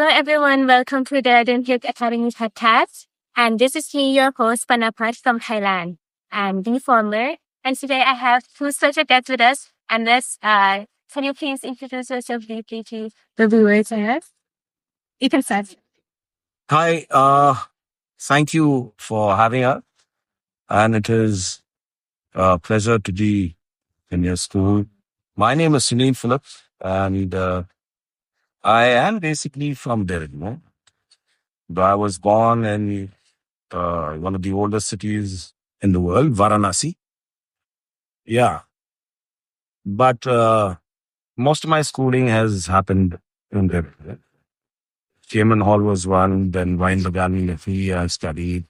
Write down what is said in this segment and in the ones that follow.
Hello, everyone. Welcome to the Dehradun Hills Academy podcast. And this is me, your host, Panapat from Thailand. I'm the former. And today I have two special guests with us. And can you please introduce yourself briefly to the viewers? You can start. Hi, thank you for having us. And it is a pleasure to be in your school. My name is Sunil Philips, and I am basically from Dehradun. I was born in one of the oldest cities in the world, Varanasi. Yeah, but most of my schooling has happened in Dehradun. Chairman Hall was one, then Vainlagani Nafi I studied.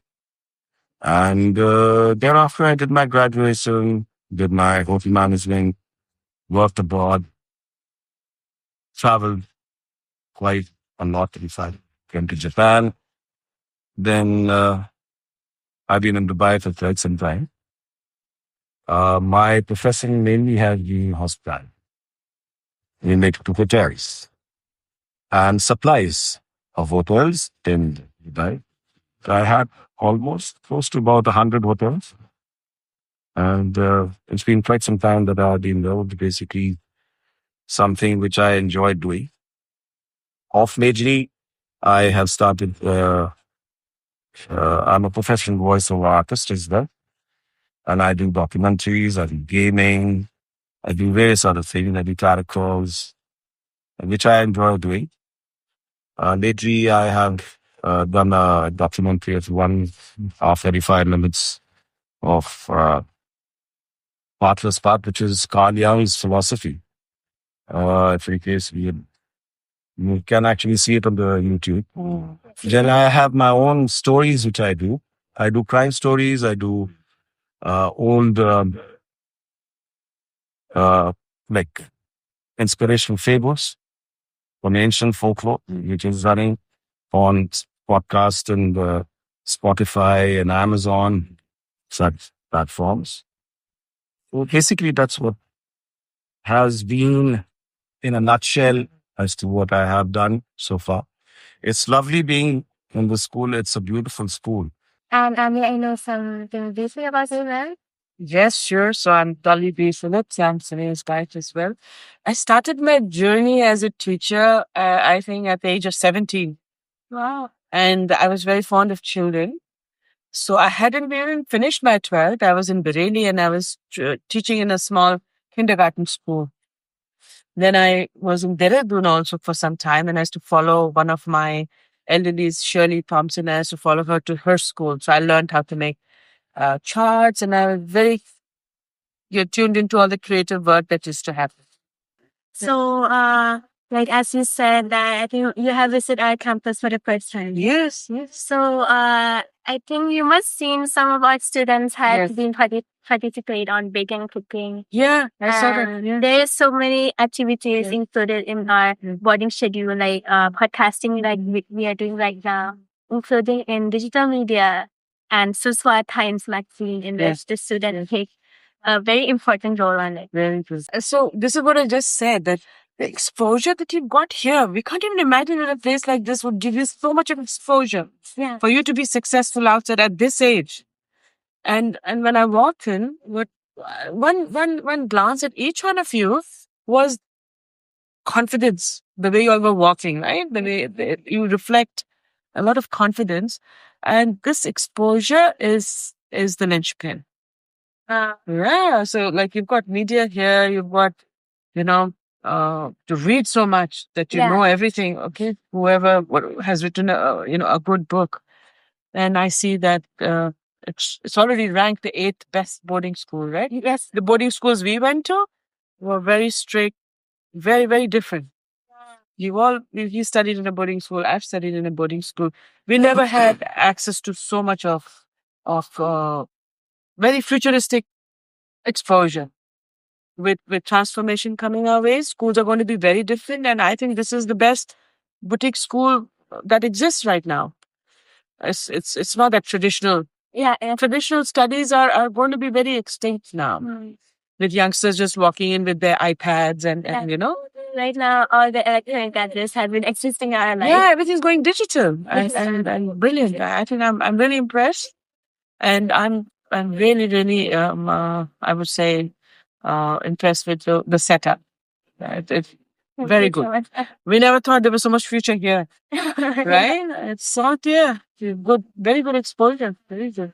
And thereafter, I did my graduation, did my hotel management, worked abroad, traveled quite a lot. In fact, came to Japan. Then I've been in Dubai for quite some time. My profession mainly has been hospitality, related to hotels and supplies of hotels in Dubai. I had almost close to about 100 hotels. And it's been quite some time that I've been there, basically something which I enjoy doing. Off majorly, I have started, I'm a professional voiceover artist as well. And I do documentaries, I do gaming, I do various other things, I do tarot calls, which I enjoy doing. Lately, I have done a documentary of 1 hour 35 minutes of Partless Path, which is Carl Jung's philosophy. If in case you can actually see it on the YouTube. Then I have my own stories, which I do. I do crime stories. I do old, like inspirational fables from ancient folklore, which is running on podcast and Spotify and Amazon, such platforms. So basically, that's what has been in a nutshell as to what I have done so far. It's lovely being in the school. It's a beautiful school. And may I know something briefly about you, ma'am? Yes, sure. So I'm Dolly B. Phillips. I'm Sunil's wife as well. I started my journey as a teacher, I think at the age of 17. Wow. And I was very fond of children. So I hadn't even finished my 12th. I was in Bareilly and I was teaching in a small kindergarten school. Then I was in Dehradun also for some time, and I used to follow one of my elderlies, Shirley Thompson. I used to follow her to her school. So I learned how to make charts, and I was very tuned into all the creative work that used to happen. So, like as you said, that I think you have visited our campus for the first time. Yes. So, I think you must seen some of our students had Yes. been participate on baking, cooking. Yeah, I saw that. Yeah. There's so many activities Yes. included in our boarding schedule, like podcasting, like we are doing right now, including in digital media and Suswa Times magazine, in which Yes. the students take a very important role on it. Very interesting. So this is what I just said, that the exposure that you got here, we can't even imagine that a place like this would give you so much of exposure Yeah. for you to be successful outside at this age. And when I walked in, one glance at each one of you was confidence. The way you all were walking, right? The way you reflect a lot of confidence, and this exposure is the linchpin. Yeah. So like you've got media here, you've got, to read so much that you Yeah. know everything. Okay. Whoever has written a good book. And I see that it's already ranked the 8th best boarding school, right? Yes. The boarding schools we went to were very strict, very, very different. You studied in a boarding school. I've studied in a boarding school. We never had access to so much of very futuristic exposure. With transformation coming our way, schools are going to be very different. And I think this is the best boutique school that exists right now. It's not that traditional. Yeah. Traditional studies are going to be very extinct now, with youngsters just walking in with their iPads and Right now, all the electronic gadgets have been existing in our life. Yeah, everything's going digital and brilliant. I think I'm really impressed, and I'm really I would say impressed with the setup. It's very good. We never thought there was so much future here, right? It's out there. Good, very good exposure. Very good.